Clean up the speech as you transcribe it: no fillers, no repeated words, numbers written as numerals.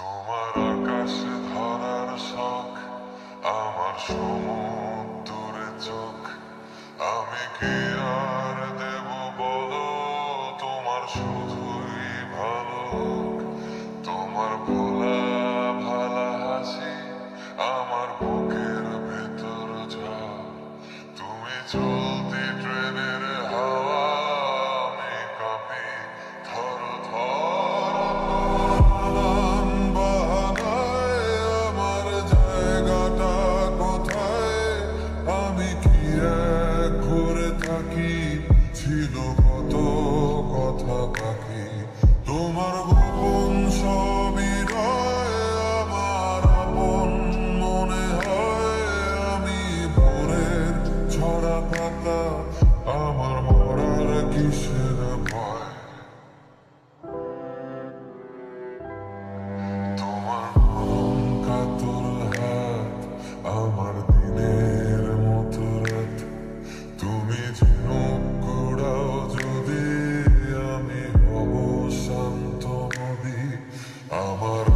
তোমার আকাশে ধরার শখ, আমার সমুদ্রে চোখ। আমি কি আর দেব বলো, তোমার শুধুই ভালো হোক। তোমার ভোলা ভালা হাসি আমার বুকের ভেতর ঝড়। তুমি চলতি ট্রেনের হাওয়া, আমি কাঁপি থর থর। আমার জায়গাটা কোথায়, আমি কি এক ঘুরে থাকি, ছিল কত কথা বাকি। তোমার গোপন সবই রয়, আমার আপন মনে হয়। আমি ভোরের ছড়া পাতা, আমার মরার কিসের ভয়। তোমার মন কাতর হাত, আমার দিনের মতো রাত। তুমি ঝিনুক কুড়াও যদি, আমি হব শান্ত নদী। আমার